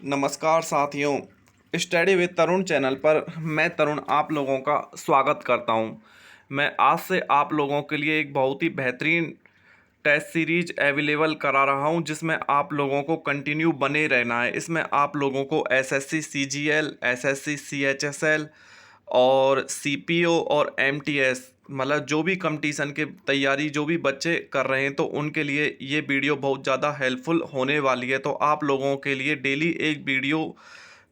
नमस्कार साथियों, study with Tarun channel पर मैं तरुण आप लोगों का स्वागत करता हूं। मैं आज से आप लोगों के लिए एक बहुत ही बेहतरीन टेस्ट सीरीज अवेलेबल करा रहा हूं, जिसमें आप लोगों को कंटिन्यू बने रहना है। इसमें आप लोगों को एसएससी सीजीएल, एसएससी सीएचएसएल और सीपीओ और एमटीएस मतलब जो भी कंपटीशन के तैयारी जो भी बच्चे कर रहे हैं, तो उनके लिए ये वीडियो बहुत ज़्यादा हेल्पफुल होने वाली है। तो आप लोगों के लिए डेली एक वीडियो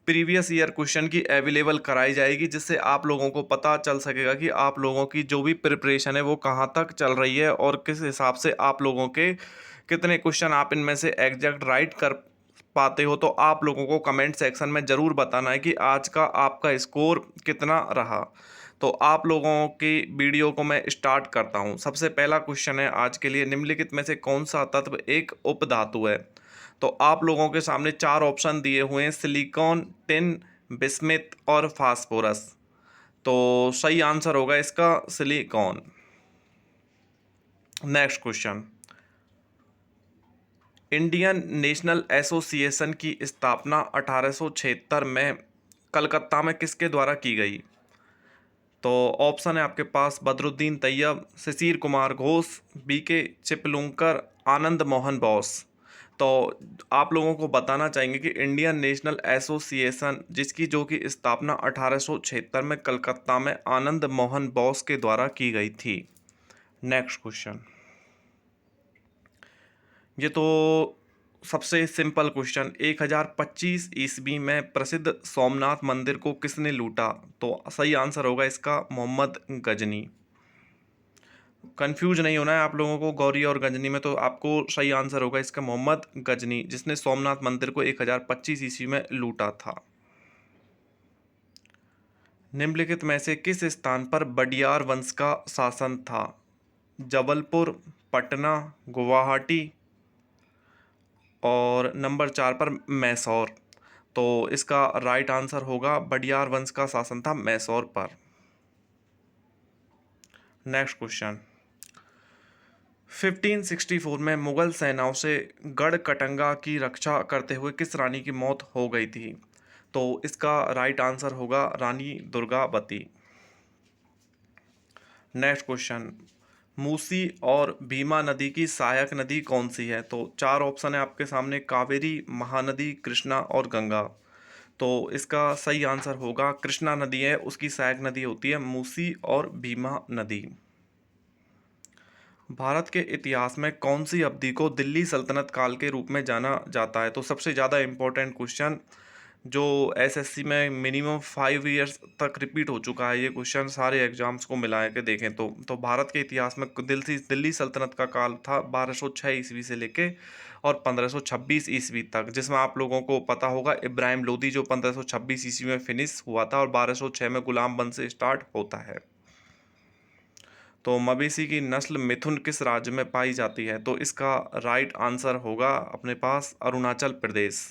प्रीवियस ईयर क्वेश्चन की अवेलेबल कराई जाएगी, जिससे आप लोगों को पता चल सकेगा कि आप लोगों की जो भी प्रिपरेशन है वो कहाँ तक चल रही है और किस हिसाब से आप लोगों के कितने क्वेश्चन आप इनमें से एग्जैक्ट राइट कर पाते हो। तो आप लोगों को कमेंट सेक्शन में ज़रूर बताना है कि आज का आपका स्कोर कितना रहा। तो आप लोगों की वीडियो को मैं स्टार्ट करता हूं। सबसे पहला क्वेश्चन है आज के लिए, निम्नलिखित में से कौन सा तत्व एक उपधातु है। तो आप लोगों के सामने चार ऑप्शन दिए हुए हैं, सिलिकॉन, टिन, बिस्मिथ और फास्फोरस। तो सही आंसर होगा इसका silicon. Next question, Indian national association की स्थापना 1876 में कलकत्ता में किसके द्वारा की गई। तो ऑप्शन है आपके पास बदरुद्दीन तैयब, शिशिर कुमार घोष, बीके चिपलुंकर, आनंद मोहन बोस। तो आप लोगों को बताना चाहेंगे कि इंडियन नेशनल एसोसिएशन जिसकी जो कि स्थापना 1876 में कलकत्ता में आनंद मोहन बोस के द्वारा की गई थी। नेक्स्ट क्वेश्चन, ये तो सबसे सिंपल क्वेश्चन, 1025 ईस्वी में प्रसिद्ध सोमनाथ मंदिर को किसने लूटा। तो सही आंसर होगा इसका मोहम्मद गजनी। कंफ्यूज नहीं होना है आप लोगों को गौरी और गजनी में, तो आपको सही आंसर होगा इसका मोहम्मद गजनी, जिसने सोमनाथ मंदिर को 1025 ईस्वी में लूटा था। निम्नलिखित में से किस स्थान पर बडियार वंश का शासन था। जबलपुर, पटना, गुवाहाटी और नंबर 4 पर मैसूर। तो इसका राइट आंसर होगा बडियार वंश का शासन था मैसूर पर। नेक्स्ट क्वेश्चन, 1564 में मुगल सेनाओं से गढ़कटंगा की रक्षा करते हुए किस रानी की मौत हो गई थी। तो इसका राइट आंसर होगा रानी दुर्गावती। नेक्स्ट क्वेश्चन, मूसी और भीमा नदी की सहायक नदी कौन सी है। तो चार ऑप्शन है आपके सामने, कावेरी, महानदी, कृष्णा और गंगा। तो इसका सही आंसर होगा कृष्णा नदी है, उसकी सहायक नदी होती है मूसी और भीमा नदी। भारत के इतिहास में कौन सी अवधि को दिल्ली सल्तनत काल के रूप में जाना जाता है। तो सबसे ज़्यादा इम्पोर्टेंट क्वेश्चन जो एसएससी में मिनिमम 5 ईयर्स तक रिपीट हो चुका है, ये क्वेश्चन सारे एग्जाम्स को मिला के देखें तो भारत के इतिहास में दिल्ली सल्तनत का काल था 1206 ईस्वी से लेके और 1526 ईस्वी तक, जिसमें आप लोगों को पता होगा इब्राहिम लोदी जो 1526 ईस्वी में फिनिश हुआ था और 1206 में गुलाम बंद से स्टार्ट होता है। तो मवेशी की नस्ल मिथुन किस राज्य में पाई जाती है। तो इसका राइट आंसर होगा अपने पास अरुणाचल प्रदेश।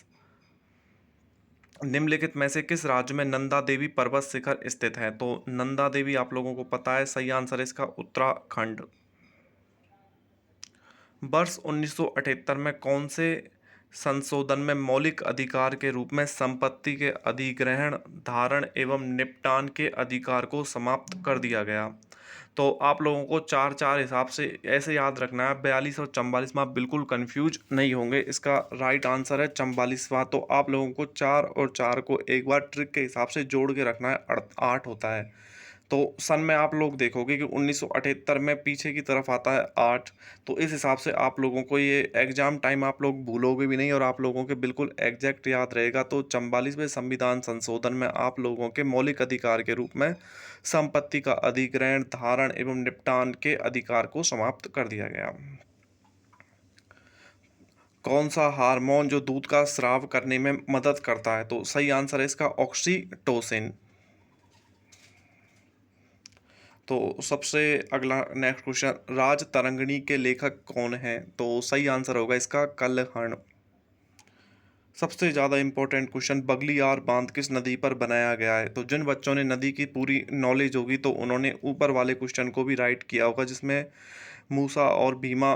निम्नलिखित में से किस राज्य में नंदा देवी पर्वत शिखर स्थित है। तो नंदा देवी आप लोगों को पता है, सही आंसर है इसका उत्तराखंड। वर्ष 1978 में कौन से संशोधन में मौलिक अधिकार के रूप में संपत्ति के अधिग्रहण, धारण एवं निपटान के अधिकार को समाप्त कर दिया गया। तो आप लोगों को चार चार हिसाब से ऐसे याद रखना है, 42 और 44 में आप बिल्कुल कंफ्यूज नहीं होंगे। इसका राइट आंसर है 44वां। तो आप लोगों को 4 और 4 को एक बार ट्रिक के हिसाब से जोड़ के रखना है, 8 होता है। तो सन में आप लोग देखोगे कि 1978 में पीछे की तरफ आता है 8। तो इस हिसाब से आप लोगों को ये एग्जाम टाइम आप लोग भूलोगे भी नहीं और आप लोगों के बिल्कुल एग्जैक्ट याद रहेगा। तो 44वें संविधान संशोधन में आप लोगों के मौलिक अधिकार के रूप में संपत्ति का अधिग्रहण, धारण एवं निपटान के अधिकार को समाप्त कर दिया गया। कौन सा हार्मोन जो दूध का स्राव करने में मदद करता है। तो सही आंसर है इसका ऑक्सीटोसिन। तो सबसे अगला नेक्स्ट क्वेश्चन, राज तरंगिणी के लेखक कौन हैं। तो सही आंसर होगा इसका कल्हण। सबसे ज़्यादा इंपॉर्टेंट क्वेश्चन, बगलियार बांध किस नदी पर बनाया गया है। तो जिन बच्चों ने नदी की पूरी नॉलेज होगी तो उन्होंने ऊपर वाले क्वेश्चन को भी राइट किया होगा, जिसमें मूसा और भीमा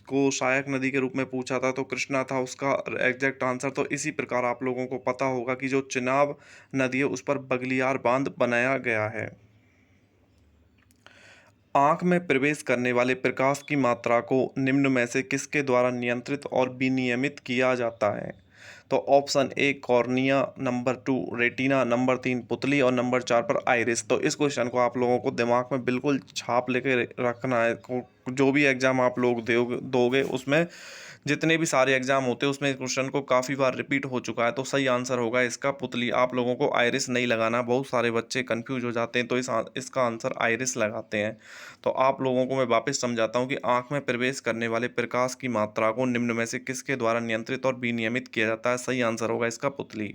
को सहायक नदी के रूप में पूछा था तो कृष्णा था उसका एग्जैक्ट आंसर। तो इसी प्रकार आप लोगों को पता होगा कि जो चिनाब नदी है उस पर बगलियार बांध बनाया गया है। आंख में प्रवेश करने वाले प्रकाश की मात्रा को निम्न में से किसके द्वारा नियंत्रित और विनियमित किया जाता है? तो ऑप्शन ए कॉर्निया, नंबर 2 रेटिना, नंबर 3 पुतली और नंबर 4 पर आइरिस। तो इस क्वेश्चन को आप लोगों को दिमाग में बिल्कुल छाप लेके रखना है। जो भी एग्जाम आप लोग दोगे उसमें जितने भी सारे एग्जाम होते हैं उसमें इस क्वेश्चन को काफ़ी बार रिपीट हो चुका है। तो सही आंसर होगा इसका पुतली। आप लोगों को आइरिस नहीं लगाना, बहुत सारे बच्चे कंफ्यूज हो जाते हैं तो इसका आंसर आइरिस लगाते हैं। तो आप लोगों को मैं वापस समझाता हूँ कि आंख में प्रवेश करने वाले प्रकाश की मात्रा को निम्न में से किसके द्वारा नियंत्रित और विनियमित किया जाता है? सही आंसर होगा इसका पुतली।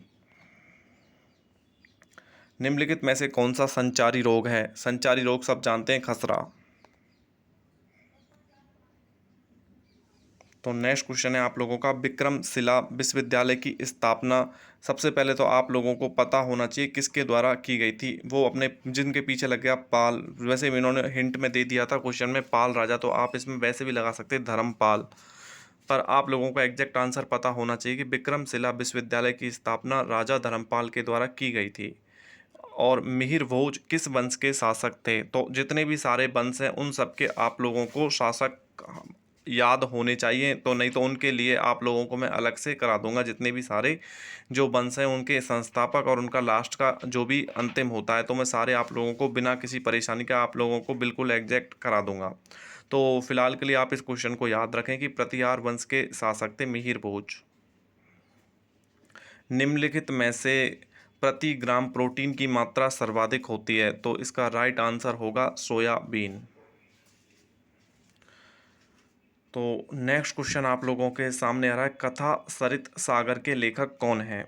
निम्नलिखित में से कौन सा संचारी रोग है? संचारी रोग सब जानते हैं, खसरा। तो नेक्स्ट क्वेश्चन है आप लोगों का, विक्रमशिला विश्वविद्यालय की स्थापना सबसे पहले तो आप लोगों को पता होना चाहिए किसके द्वारा की गई थी। वो अपने जिनके पीछे लग गया पाल, वैसे भी इन्होंने हिंट में दे दिया था क्वेश्चन में पाल राजा, तो आप इसमें वैसे भी लगा सकते हैं धर्मपाल। पर आप लोगों को एग्जैक्ट आंसर पता होना चाहिए कि विक्रमशिला विश्वविद्यालय की स्थापना राजा धर्मपाल के द्वारा की गई थी। और मिहिर भोज किस वंश के शासक थे? तो जितने भी सारे वंश हैं उन सब के आप लोगों को शासक याद होने चाहिए, तो नहीं तो उनके लिए आप लोगों को मैं अलग से करा दूंगा। जितने भी सारे जो वंश हैं उनके संस्थापक और उनका लास्ट का जो भी अंतिम होता है तो मैं सारे आप लोगों को बिना किसी परेशानी का आप लोगों को बिल्कुल एग्जैक्ट करा दूंगा। तो फिलहाल के लिए आप इस क्वेश्चन को याद रखें कि प्रतिहार वंश के शासक थे मिहिर भोज। निम्नलिखित में से प्रति ग्राम प्रोटीन की मात्रा सर्वाधिक होती है? तो इसका राइट आंसर होगा सोयाबीन। तो नेक्स्ट क्वेश्चन आप लोगों के सामने आ रहा है, कथा सरित सागर के लेखक कौन हैं?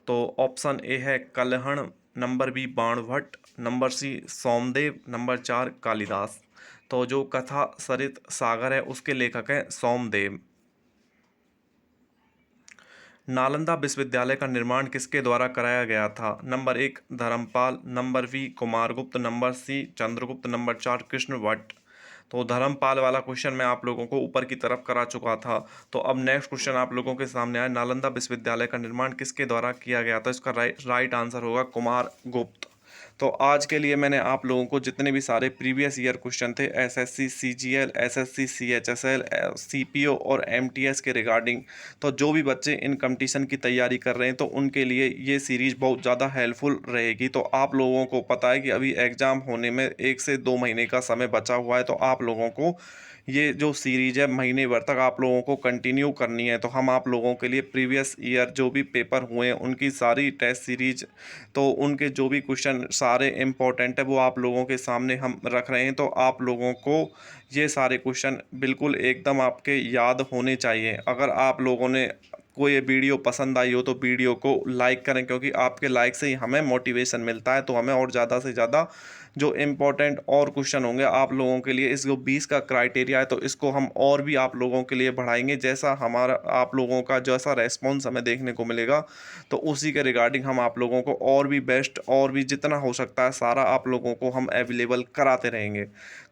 तो ऑप्शन ए है Kalhana, number B Banabhatta, number C Somadeva, number 4 Kalidasa. तो जो कथा सरित सागर है उसके लेखक हैं सोमदेव। नालंदा विश्वविद्यालय का निर्माण किसके द्वारा कराया गया था? Number 1 Dharmapala, number B Kumaragupta, number C Chandragupta, number 4 Krishnavat. तो धर्मपाल वाला क्वेश्चन मैं आप लोगों को ऊपर की तरफ करा चुका था। तो अब नेक्स्ट क्वेश्चन आप लोगों के सामने आया, नालंदा विश्वविद्यालय का निर्माण किसके द्वारा किया गया था? इसका राइट आंसर होगा कुमारगुप्त। तो आज के लिए मैंने आप लोगों को जितने भी सारे प्रीवियस ईयर क्वेश्चन थे SSC CGL, SSC CHSL, CPO और एमटीएस के रिगार्डिंग, तो जो भी बच्चे इन कंपटीशन की तैयारी कर रहे हैं तो उनके लिए ये सीरीज़ बहुत ज़्यादा हेल्पफुल रहेगी। तो आप लोगों को पता है कि अभी एग्ज़ाम होने में 1 से 2 महीने का समय बचा हुआ है, तो आप लोगों को ये जो सीरीज़ है महीने भर तक आप लोगों को कंटिन्यू करनी है। तो हम आप लोगों के लिए प्रीवियस ईयर जो भी पेपर हुए हैं उनकी सारी टेस्ट सीरीज, तो उनके जो भी क्वेश्चन सारे इम्पोर्टेंट है वो आप लोगों के सामने हम रख रहे हैं। तो आप लोगों को ये सारे क्वेश्चन बिल्कुल एकदम आपके याद होने चाहिए। अगर आप लोगों ने कोई ये वीडियो पसंद आई हो तो वीडियो को लाइक करें, क्योंकि आपके लाइक से ही हमें मोटिवेशन मिलता है। तो हमें और ज़्यादा से ज़्यादा जो इम्पोर्टेंट और क्वेश्चन होंगे आप लोगों के लिए, इस जो 20 का क्राइटेरिया है तो इसको हम और भी आप लोगों के लिए बढ़ाएंगे। जैसा हमारा आप लोगों का जैसा रेस्पॉन्स हमें देखने को मिलेगा तो उसी के रिगार्डिंग हम आप लोगों को और भी बेस्ट और भी जितना हो सकता है सारा आप लोगों को हम अवेलेबल कराते रहेंगे।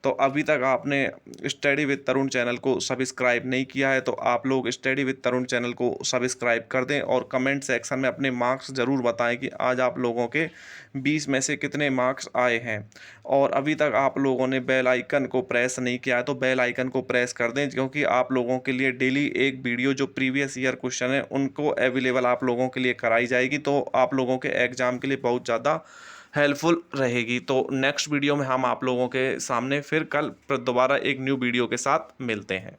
तो अभी तक आपने स्टडी विद तरुण चैनल को सब्सक्राइब नहीं किया है तो आप लोग स्टडी विद तरुण चैनल को सब्सक्राइब कर दें और कमेंट सेक्शन में अपने मार्क्स ज़रूर बताएं कि आज आप लोगों के 20 में से कितने मार्क्स आए हैं। और अभी तक आप लोगों ने बेल आइकन को प्रेस नहीं किया है तो बेल आइकन को प्रेस कर दें, क्योंकि आप लोगों के लिए डेली एक वीडियो जो प्रीवियस ईयर क्वेश्चन है उनको अवेलेबल आप लोगों के लिए कराई जाएगी। तो आप लोगों के एग्ज़ाम के लिए बहुत ज़्यादा हेल्पफुल रहेगी। तो नेक्स्ट वीडियो में हम आप लोगों के सामने फिर कल दोबारा एक न्यू वीडियो के साथ मिलते हैं।